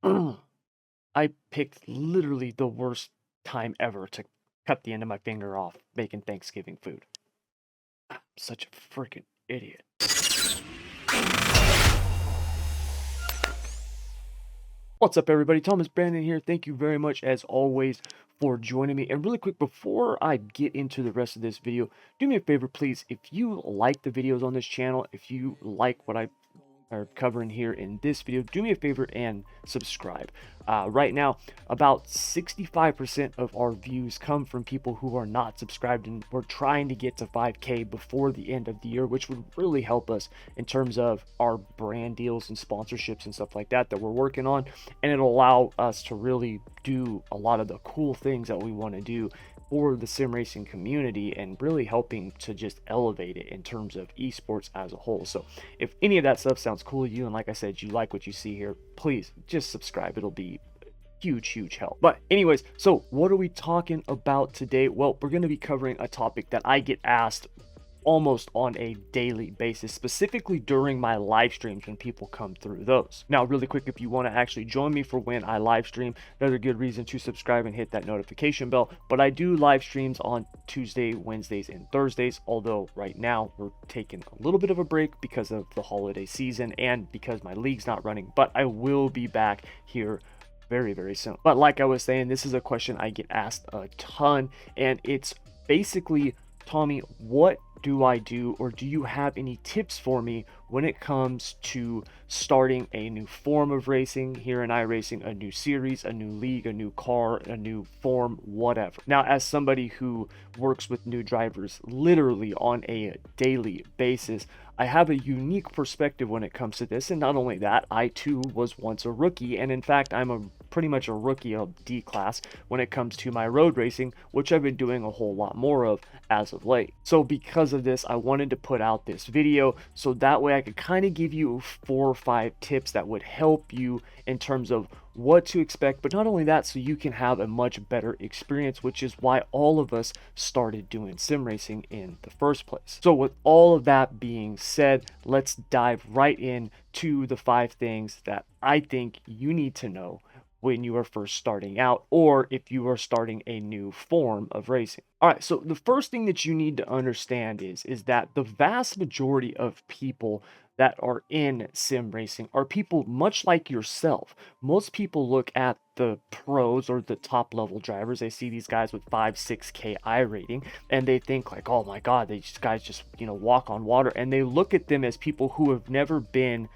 I picked literally the worst time ever to cut the end of my finger off making Thanksgiving food. I'm such a freaking idiot. What's up, everybody? Thomas Brandon here. Thank you very much, as always, for joining me. And really quick, before I get into the rest of this video, do me a favor, please. If you like the videos on this channel, if you like what I are covering here in this video, do me a favor and subscribe. Right now, about 65% of our views come from people who are not subscribed, and we're trying to get to 5K before the end of the year, which would really help us in terms of our brand deals and sponsorships and stuff like that we're working on, and it'll allow us to really do a lot of the cool things that we want to do for the sim racing community, and really helping to just elevate it in terms of esports as a whole. So if any of that stuff sounds cool to you, and like I said, you like what you see here, please just subscribe. It'll be huge help. But anyways, so what are we talking about today? Well, we're going to be covering a topic that I get asked almost on a daily basis, specifically during my live streams when people come through those. Now, really quick, if you want to actually join me for when I live stream, another good reason to subscribe and hit that notification bell. But I do live streams on Tuesday, Wednesdays, and Thursdays, although right now we're taking a little bit of a break because of the holiday season and because my league's not running, but I will be back here very soon. But like I was saying, this is a question I get asked a ton, and it's basically, Tommy, what do I do, or do you have any tips for me when it comes to starting a new form of racing here in iRacing, a new series, a new league, a new car, a new form, whatever? Now, as somebody who works with new drivers literally on a daily basis, I have a unique perspective when it comes to this. And not only that, I too was once a rookie, and in fact, I'm pretty much a rookie of D class when it comes to my road racing, which I've been doing a whole lot more of as of late. So because of this, I wanted to put out this video so that way I could kind of give you 4 or 5 tips that would help you in terms of what to expect, but not only that, so you can have a much better experience, which is why all of us started doing sim racing in the first place. So with all of that being said, let's dive right in to the 5 things that I think you need to know when you are first starting out, or if you are starting a new form of racing. All right, so the first thing that you need to understand is that the vast majority of people that are in sim racing are people much like yourself. Most people look at the pros or the top level drivers. They see these guys with 5-6K I rating, and they think like, oh my god, these guys just walk on water, and they look at them as people who have never been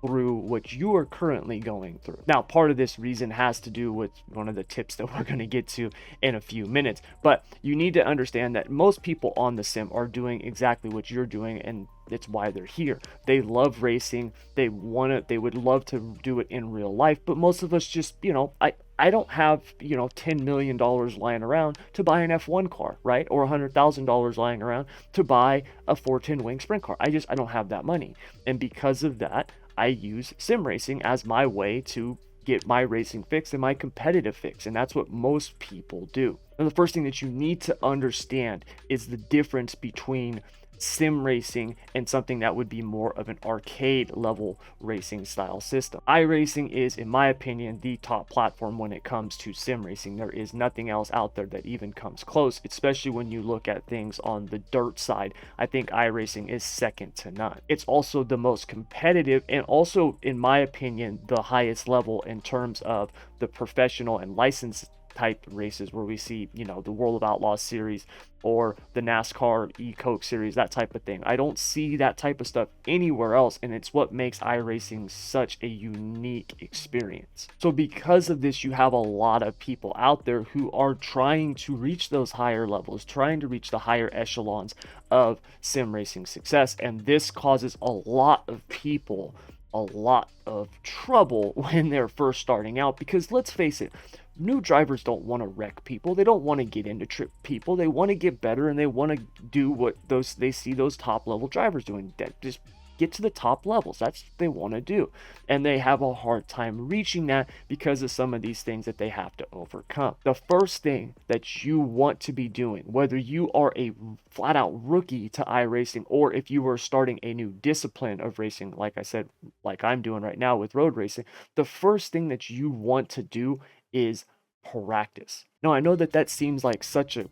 through what you are currently going through. Now, part of this reason has to do with one of the tips that we're going to get to in a few minutes, but you need to understand that most people on the sim are doing exactly what you're doing, and it's why they're here. They love racing. They would love to do it in real life, but most of us just, I don't have, $10 million lying around to buy an F1 car, right? Or $100,000 lying around to buy a 410 wing sprint car. I don't have that money. And because of that, I use sim racing as my way to get my racing fix and my competitive fix, and that's what most people do. And the first thing that you need to understand is the difference between sim racing and something that would be more of an arcade level racing style system. iRacing is, in my opinion, the top platform when it comes to sim racing. There is nothing else out there that even comes close, especially when you look at things on the dirt side. I think iRacing is second to none. It's also the most competitive, and also, in my opinion, the highest level in terms of the professional and licensed type races, where we see, the World of Outlaws series or the NASCAR E-Coke series, that type of thing. I don't see that type of stuff anywhere else, and it's what makes iRacing such a unique experience. So because of this, you have a lot of people out there who are trying to reach those higher levels, trying to reach the higher echelons of sim racing success, and this causes a lot of people a lot of trouble when they're first starting out, because let's face it, new drivers don't want to wreck people. They don't want to get into trip people. They want to get better, and they want to do what they see those top level drivers doing. That just get to the top levels. That's what they want to do. And they have a hard time reaching that because of some of these things that they have to overcome. The first thing that you want to be doing, whether you are a flat out rookie to iRacing or if you are starting a new discipline of racing, like I said, like I'm doing right now with road racing, the first thing that you want to do is practice. Now, I know that that seems like such a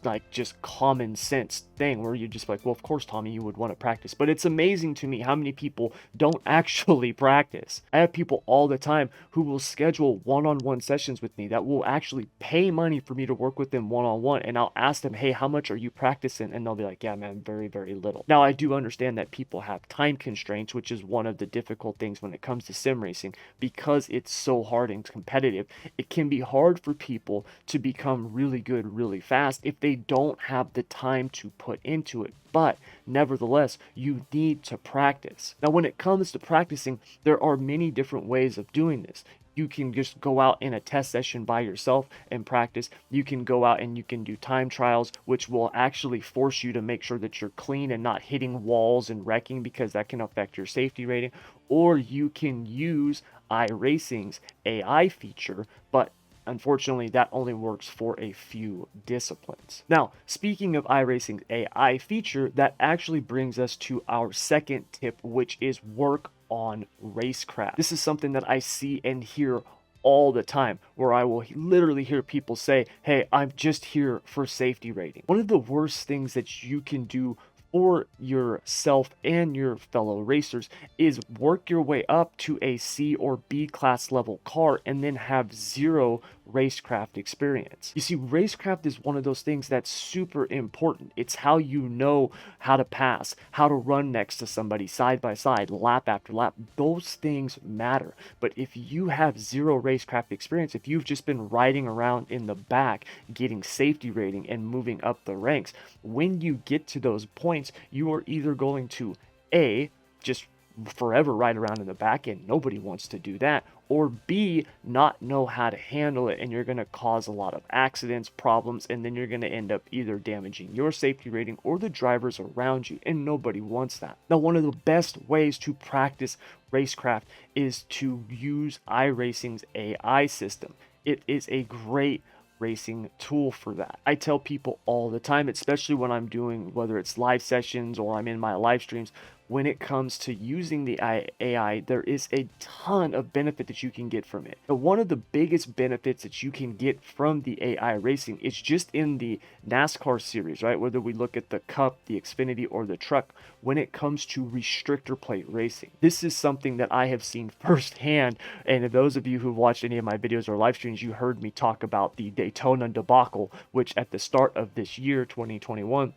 like just common sense thing where you're just like, well, of course, Tommy, you would want to practice. But it's amazing to me how many people don't actually practice. I have people all the time who will schedule one-on-one sessions with me that will actually pay money for me to work with them one-on-one. And I'll ask them, hey, how much are you practicing? And they'll be like, yeah, man, very, very little. Now, I do understand that people have time constraints, which is one of the difficult things when it comes to sim racing, because it's so hard and competitive. It can be hard for people to become really good really fast if they don't have the time to put into it. But nevertheless, you need to practice. Now, when it comes to practicing, there are many different ways of doing this. You can just go out in a test session by yourself and practice. You can go out and you can do time trials, which will actually force you to make sure that you're clean and not hitting walls and wrecking, because that can affect your safety rating. Or you can use iRacing's AI feature, but unfortunately, that only works for a few disciplines. Now, speaking of iRacing's AI feature, that actually brings us to our second tip, which is work on Racecraft. This is something that I see and hear all the time, where I will literally hear people say, hey, I'm just here for safety rating. One of the worst things that you can do for yourself and your fellow racers is work your way up to a C or B class level car and then have zero racecraft experience. You see, racecraft is one of those things that's super important. It's how you know how to pass, how to run next to somebody side by side, lap after lap. Those things matter. But if you have zero racecraft experience, if you've just been riding around in the back, getting safety rating and moving up the ranks, when you get to those points, you are either going to A, just forever ride around in the back, and nobody wants to do that, or B, not know how to handle it, and you're going to cause a lot of accidents, problems, and then you're going to end up either damaging your safety rating or the drivers around you, and nobody wants that. Now, one of the best ways to practice racecraft is to use iRacing's AI system. It is a great racing tool for that. I tell people all the time, especially when I'm doing, whether it's live sessions or I'm in my live streams, when it comes to using the AI, there is a ton of benefit that you can get from it. But one of the biggest benefits that you can get from the AI racing is just in the NASCAR series, right? Whether we look at the Cup, the Xfinity, or the Truck, when it comes to restrictor plate racing. This is something that I have seen firsthand, and those of you who've watched any of my videos or live streams, you heard me talk about the Daytona debacle, which at the start of this year, 2021,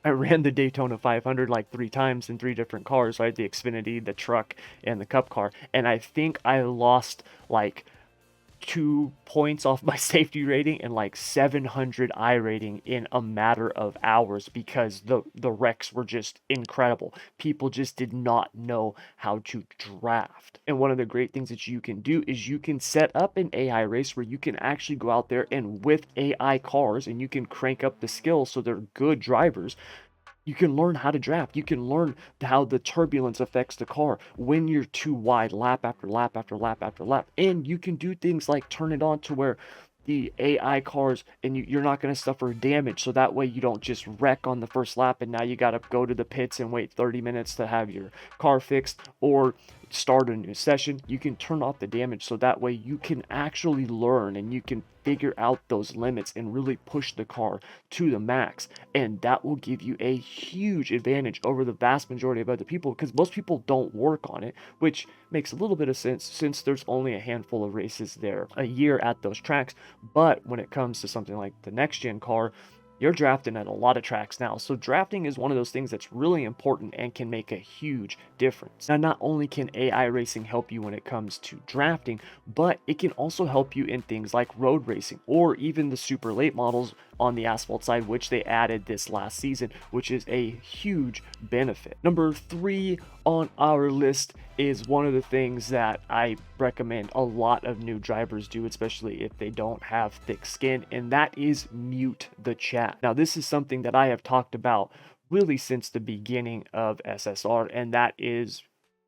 I ran the Daytona 500 like 3 times in 3 different cars, right? The Xfinity, the Truck, and the Cup car. And I think I lost like 2 points off my safety rating and like 700 I rating in a matter of hours, because the wrecks were just incredible. People just did not know how to draft. And one of the great things that you can do is you can set up an AI race where you can actually go out there and with AI cars, and you can crank up the skills so they're good drivers. You can learn how to draft. You can learn how the turbulence affects the car when you're too wide, lap after lap after lap after lap. And you can do things like turn it on to where the AI cars and you're not going to suffer damage. So that way you don't just wreck on the first lap and now you got to go to the pits and wait 30 minutes to have your car fixed or start a new session. You can turn off the damage so that way you can actually learn and you can figure out those limits and really push the car to the max. And that will give you a huge advantage over the vast majority of other people, because most people don't work on it, which makes a little bit of sense since there's only a handful of races there a year at those tracks. But when it comes to something like the next gen car, you're drafting at a lot of tracks now. So drafting is one of those things that's really important and can make a huge difference. Now, not only can AI racing help you when it comes to drafting, but it can also help you in things like road racing or even the super late models on the asphalt side, which they added this last season, which is a huge benefit. Number 3 on our list is one of the things that I recommend a lot of new drivers do, especially if they don't have thick skin, and that is mute the chat. Now, this is something that I have talked about really since the beginning of SSR, and that is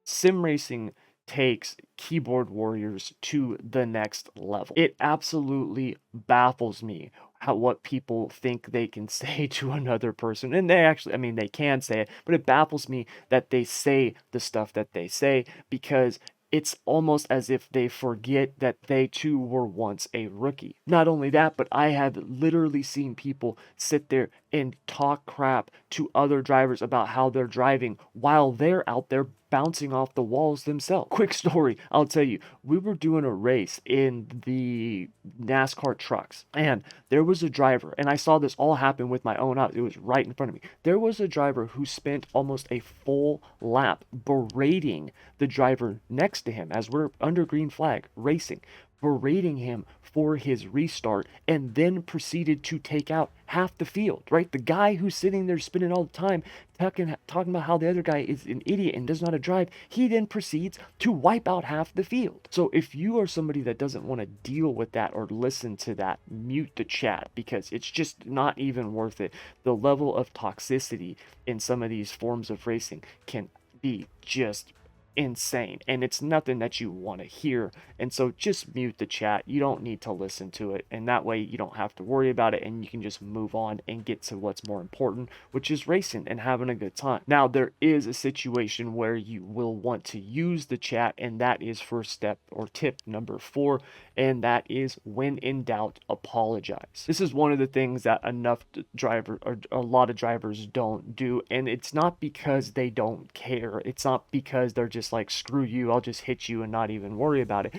sim racing takes keyboard warriors to the next level. It absolutely baffles me how what people think they can say to another person. And they actually, I mean, they can say it, but it baffles me that they say the stuff that they say, because it's almost as if they forget that they too were once a rookie. Not only that, but I have literally seen people sit there and talk crap to other drivers about how they're driving while they're out there bouncing off the walls themselves. Quick story, I'll tell you. We were doing a race in the NASCAR trucks, and there was a driver, and I saw this all happen with my own eyes. It was right in front of me. There was a driver who spent almost a full lap berating the driver next to him as we're under green flag racing, berating him for his restart, and then proceeded to take out half the field, right? The guy who's sitting there spinning all the time, talking about how the other guy is an idiot and doesn't know how to drive, he then proceeds to wipe out half the field. So if you are somebody that doesn't want to deal with that or listen to that, mute the chat, because it's just not even worth it. The level of toxicity in some of these forms of racing can be just insane, and it's nothing that you want to hear. And so just mute the chat. You don't need to listen to it, and that way you don't have to worry about it, and you can just move on and get to what's more important, which is racing and having a good time. Now, there is a situation where you will want to use the chat, and that is for step or tip number 4, and that is, when in doubt, apologize. This is one of the things that a lot of drivers don't do, and it's not because they don't care. It's not because they're just like, screw you, I'll just hit you and not even worry about it.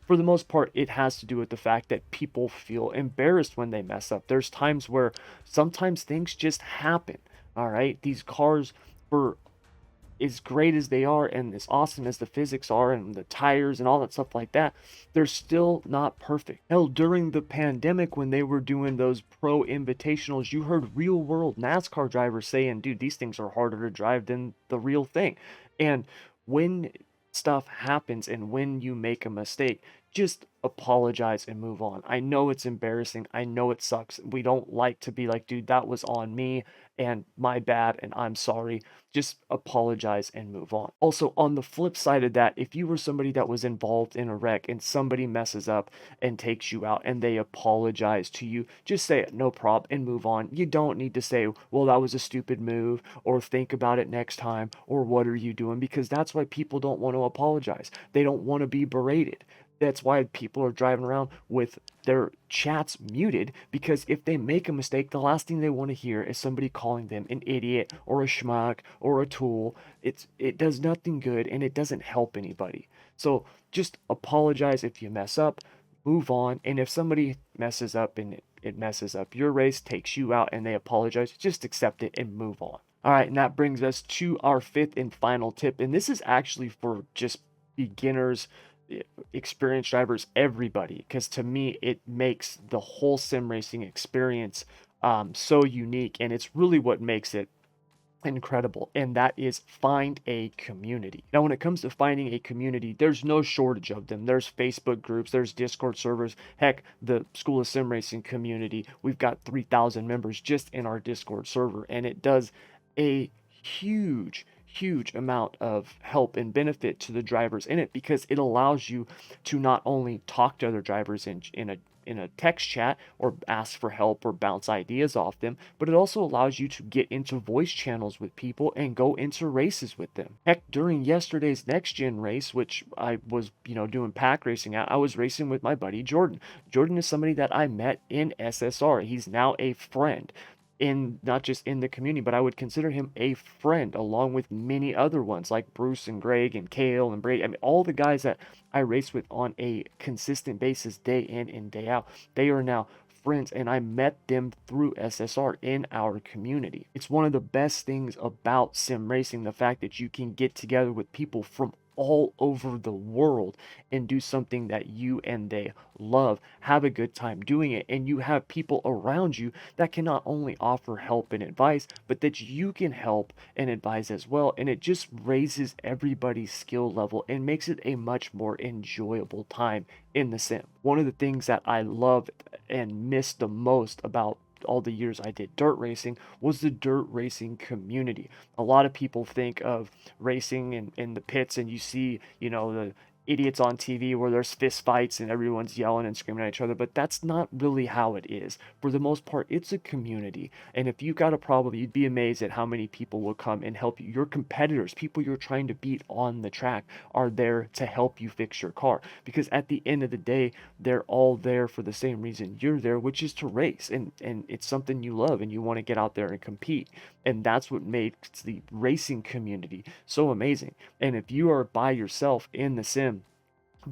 For the most part, it has to do with the fact that people feel embarrassed when they mess up. There's times where sometimes things just happen. All right, these cars, for as great as they are and as awesome as the physics are and the tires and all that stuff like that, they're still not perfect. Hell, during the pandemic, when they were doing those pro invitationals, you heard real world NASCAR drivers saying, dude, these things are harder to drive than the real thing. And when stuff happens and when you make a mistake, just apologize and move on. I know it's embarrassing. I know it sucks. We don't like to be like, dude, that was on me and my bad and I'm sorry. Just apologize and move on. Also, on the flip side of that, if you were somebody that was involved in a wreck and somebody messes up and takes you out and they apologize to you, just say it, no problem, and move on. You don't need to say, well, that was a stupid move, or think about it next time, or what are you doing? Because that's why people don't want to apologize. They don't want to be berated. That's why people are driving around with their chats muted, because if they make a mistake, the last thing they want to hear is somebody calling them an idiot or a schmuck or a tool. It does nothing good, and it doesn't help anybody. So just apologize if you mess up, move on, and if somebody messes up and it messes up your race, takes you out, and they apologize, just accept it and move on. All right, and that brings us to our 5th and final tip, and this is actually for just beginners, experienced drivers, everybody, because to me it makes the whole sim racing experience so unique, and it's really what makes it incredible, and that is, find a community. Now, when it comes to finding a community, there's no shortage of them. There's Facebook groups, there's Discord servers. Heck, the School of Sim Racing community, we've got 3,000 members just in our Discord server, and it does a huge amount of help and benefit to the drivers in it, because it allows you to not only talk to other drivers in a text chat or ask for help or bounce ideas off them, but it also allows you to get into voice channels with people and go into races with them. Heck, during yesterday's next gen race, which I was, doing pack racing at, I was racing with my buddy Jordan. Jordan is somebody that I met in SSR. He's now a friend, in not just in the community, but I would consider him a friend, along with many other ones like Bruce and Greg and Kale and Brady. I mean, all the guys that I race with on a consistent basis, day in and day out, they are now friends, and I met them through SSR in our community. It's one of the best things about sim racing, the fact that you can get together with people from all over the world and do something that you and they love, have a good time doing it, and you have people around you that can not only offer help and advice, but that you can help and advise as well, and it just raises everybody's skill level and makes it a much more enjoyable time in the sim. One of the things that I love and miss the most about all the years I did dirt racing was the dirt racing community. A lot of people think of racing in the pits, and you see, you know, the idiots on TV where there's fist fights and everyone's yelling and screaming at each other, but that's not really how it is. For the most part, it's a community. And if you got a problem, you'd be amazed at how many people will come and help you. Your competitors, people you're trying to beat on the track, are there to help you fix your car. Because at the end of the day, they're all there for the same reason you're there, which is to race. And it's something you love and you want to get out there and compete. And that's what makes the racing community so amazing. And if you are by yourself in the sim,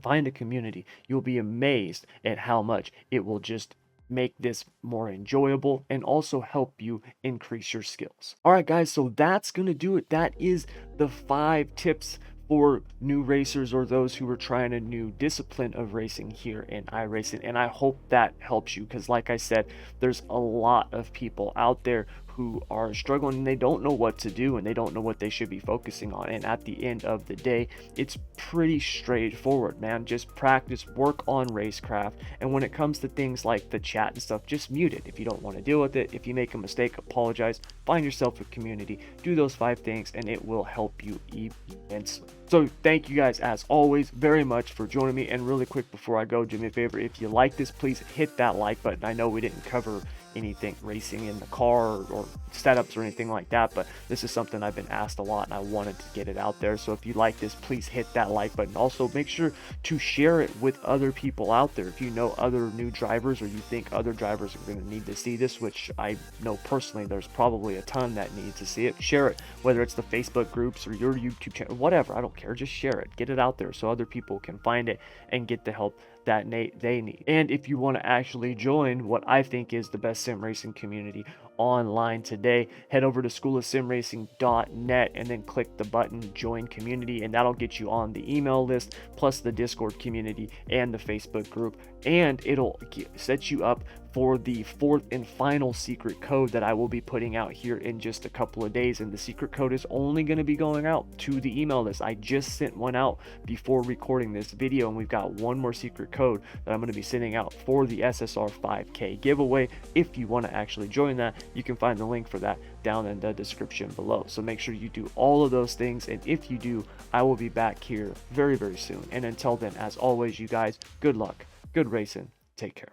find a community. You'll be amazed at how much it will just make this more enjoyable and also help you increase your skills. All right, guys, so that's going to do it. That is the 5 tips for new racers or those who are trying a new discipline of racing here in iRacing. And I hope that helps you, because like I said, there's a lot of people out there who are struggling and they don't know what to do and they don't know what they should be focusing on. And at the end of the day, it's pretty straightforward, man. Just practice, work on Racecraft, and when it comes to things like the chat and stuff, just mute it if you don't want to deal with it. If you make a mistake, apologize, find yourself a community, do those 5 things, and it will help you immensely. So thank you guys as always very much for joining me. And really quick before I go, do me a favor, if you like this, please hit that like button. I know we didn't cover anything racing in the car or setups or anything like that, but this is something I've been asked a lot and I wanted to get it out there. So if you like this, please hit that like button. Also make sure to share it with other people out there. If you know other new drivers or you think other drivers are going to need to see this, which I know personally there's probably a ton that need to see it, share it, whether it's the Facebook groups or your YouTube channel, whatever, I don't care, just share it, get it out there so other people can find it and get the help that they need. And if you want to actually join what I think is the best sim racing community online today, head over to schoolofsimracing.net and then click the button join community, and that'll get you on the email list, plus the Discord community and the Facebook group, and it'll set you up for the 4th and final secret code that I will be putting out here in just a couple of days. And the secret code is only going to be going out to the email list. I just sent one out before recording this video, and we've got one more secret code that I'm going to be sending out for the SSR 5K giveaway. If you want to actually join that, you can find the link for that down in the description below. So make sure you do all of those things, and if you do, I will be back here very, very soon. And until then, as always, you guys, good luck, good racing, take care.